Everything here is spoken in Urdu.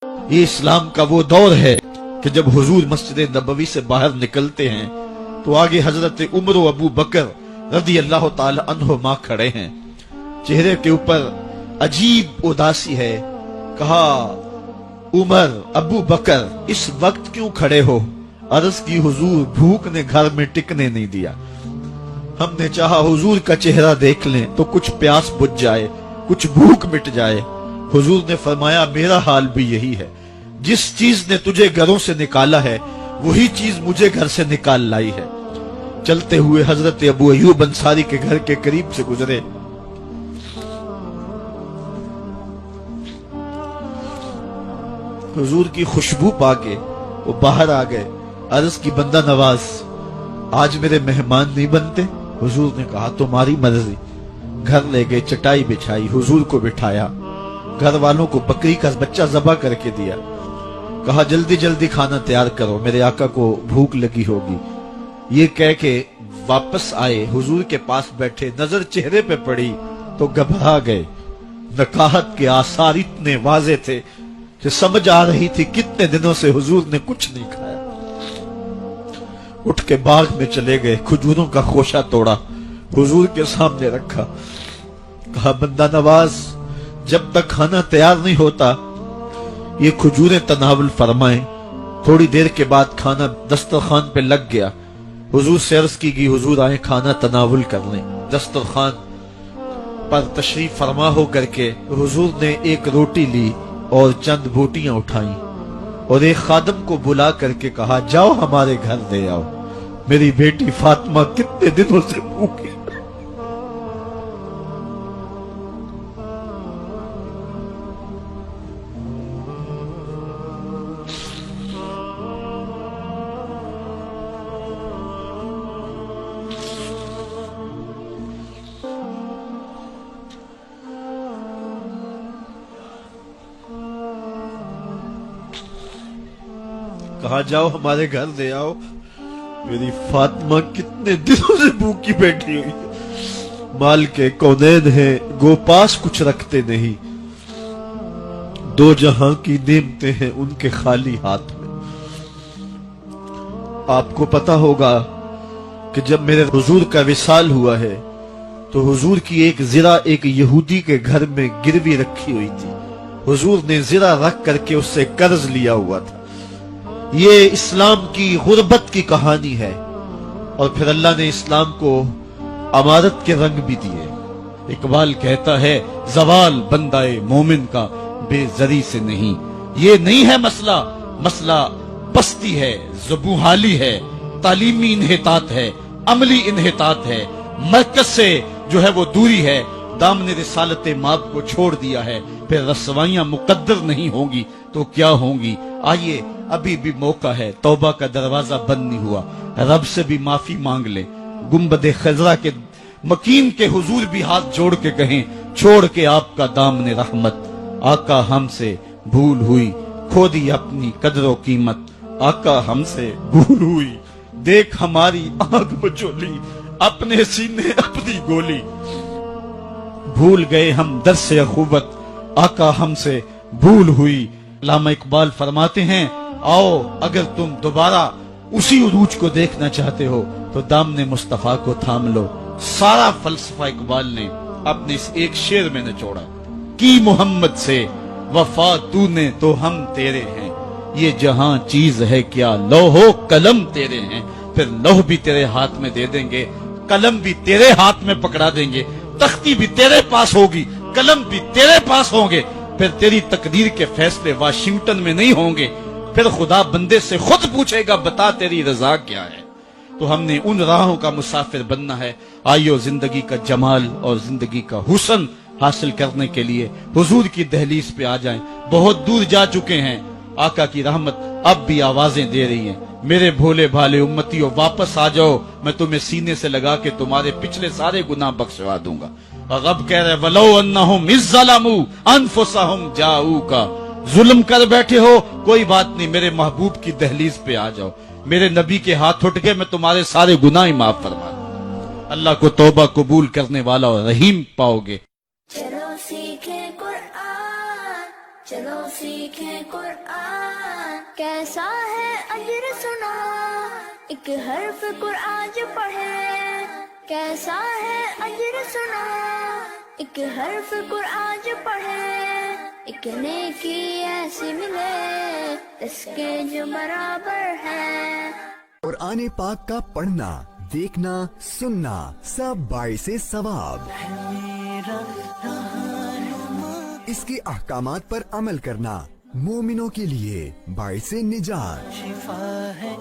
یہ اسلام کا وہ دور ہے کہ جب حضور مسجد نبوی سے باہر نکلتے ہیں تو آگے حضرت عمر و ابو بکر رضی اللہ تعالی عنہما کھڑے ہیں، چہرے کے اوپر عجیب اداسی ہے۔ کہا عمر ابو بکر اس وقت کیوں کھڑے ہو؟ عرض کی حضور بھوک نے گھر میں ٹکنے نہیں دیا، ہم نے چاہا حضور کا چہرہ دیکھ لیں تو کچھ پیاس بجھ جائے، کچھ بھوک مٹ جائے۔ حضور نے فرمایا میرا حال بھی یہی ہے، جس چیز نے تجھے گھروں سے نکالا ہے وہی چیز مجھے گھر سے نکال لائی ہے۔ چلتے ہوئے حضرت ابو ایوب انصاری کے گھر کے قریب سے گزرے، حضور کی خوشبو پا کے وہ باہر آ گئے۔ عرض کی بندہ نواز آج میرے مہمان نہیں بنتے؟ حضور نے کہا تمہاری مرضی۔ گھر لے گئے، چٹائی بچھائی، حضور کو بٹھایا، گھر والوں کو بکری کا بچہ ذبح کر کے دیا، کہا جلدی جلدی کھانا تیار کرو، میرے آقا کو بھوک لگی ہوگی۔ یہ کہہ کے واپس آئے، حضور کے پاس بیٹھے، نظر چہرے پہ پڑی تو گھبرا گئے۔ نکاحت کے آثار اتنے واضح تھے کہ سمجھ آ رہی تھی کتنے دنوں سے حضور نے کچھ نہیں کھایا۔ اٹھ کے باغ میں چلے گئے، کھجوروں کا خوشہ توڑا، حضور کے سامنے رکھا، کہا بندہ نواز جب تک کھانا تیار نہیں ہوتا یہ کھجوریں تناول فرمائیں۔ تھوڑی دیر کے بعد کھانا دسترخوان پہ لگ گیا، حضور سے عرض کی گئی حضور آئیں کھانا تناول کر لیں۔ دسترخوان پر تشریف فرما ہو کر کے حضور نے ایک روٹی لی اور چند بوٹیاں اٹھائیں اور ایک خادم کو بلا کر کے کہا جاؤ ہمارے گھر دے آؤ، میری بیٹی فاطمہ کتنے دنوں سے بھوکی۔ کہا جاؤ ہمارے گھر دے آؤ، میری فاطمہ کتنے دنوں سے بھوکی بیٹھی ہوئی ہے۔ مال کے کونین ہیں گو پاس کچھ رکھتے نہیں، دو جہاں کی نعمتیں ہیں ان کے خالی ہاتھ میں۔ آپ کو پتا ہوگا کہ جب میرے حضور کا وصال ہوا ہے تو حضور کی ایک زرہ ایک یہودی کے گھر میں گروی رکھی ہوئی تھی، حضور نے زرہ رکھ کر کے اس سے قرض لیا ہوا تھا۔ یہ اسلام کی غربت کی کہانی ہے، اور پھر اللہ نے اسلام کو امارت کے رنگ بھی دیے۔ اقبال کہتا ہے زوال بندہ مومن کا بے زری سے نہیں، یہ نہیں ہے مسئلہ، مسئلہ پستی ہے، زبوحالی ہے، تعلیمی انحطاط ہے، عملی انحطاط ہے، مرکز سے جو ہے وہ دوری ہے، دامن رسالت ماب کو چھوڑ دیا ہے۔ پھر رسوائیاں مقدر نہیں ہوں گی تو کیا ہوں گی؟ آئیے ابھی بھی موقع ہے، توبہ کا دروازہ بند نہیں ہوا، رب سے بھی معافی مانگ لیں۔ گنبد خضرا کے مکین کے حضور بھی ہاتھ جوڑ کے کہیں چھوڑ کے آپ کا دامن رحمت، آقا ہم سے بھول ہوئی، کھو دی اپنی قدر و قیمت، آقا ہم سے بھول ہوئی، دیکھ ہماری آنکھ بچولی، اپنے سینے اپنی گولی، بھول گئے ہم درس اخوت، آقا ہم سے بھول ہوئی۔ علامہ اقبال فرماتے ہیں آؤ اگر تم دوبارہ اسی عروج کو دیکھنا چاہتے ہو تو دامن مصطفیٰ کو تھام لو۔ سارا فلسفہ اقبال نے اپنے اس ایک شعر میں نچوڑا، کی محمد سے وفا تو نے تو ہم تیرے ہیں، یہ جہاں چیز ہے کیا لوح و قلم تیرے ہیں۔ پھر لوح بھی تیرے ہاتھ میں دے دیں گے، قلم بھی تیرے ہاتھ میں پکڑا دیں گے، تختی بھی تیرے پاس ہوگی، قلم بھی تیرے پاس ہوں گے۔ پھر تیری تقدیر کے فیصلے واشنگٹن میں نہیں ہوں گے، پھر خدا بندے سے خود پوچھے گا بتا تیری رضا کیا ہے۔ تو ہم نے ان راہوں کا مسافر بننا ہے۔ آئیو زندگی کا جمال اور زندگی کا حسن حاصل کرنے کے لیے حضور کی دہلیز پہ آ جائیں۔ بہت دور جا چکے ہیں، آقا کی رحمت اب بھی آوازیں دے رہی ہیں، میرے بھولے بھالے امتیوں واپس آ جاؤ، میں تمہیں سینے سے لگا کے تمہارے پچھلے سارے گناہ بخشوا دوں گا۔ اور رب کہہ رہے وَلَوْ أَنَّهُمْ إِذْ ظَلَمُوا أَنفُسَهُمْ جَاءُوكَ، ظلم کر بیٹھے ہو کوئی بات نہیں، میرے محبوب کی دہلیز پہ آ جاؤ، میرے نبی کے ہاتھ اٹھ کے میں تمہارے سارے گناہ ہی معاف فرما دوں۔ اللہ کو توبہ قبول کرنے والا اور رحیم پاؤ گے۔ چلو سیکھیں قرآن، کیسا ہے اجر سنا، ایک حرف قرآن جو پڑھے، کیسا ہے اجر سنا، ایک حرف قرآن جو پڑھے، ایک نیکی ایسی ملے اس کے جو برابر ہے۔ قرآن پاک کا پڑھنا، دیکھنا، سننا سب باعث ثواب، اس کے احکامات پر عمل کرنا مومنوں کے لیے باعث نجات، شفا ہے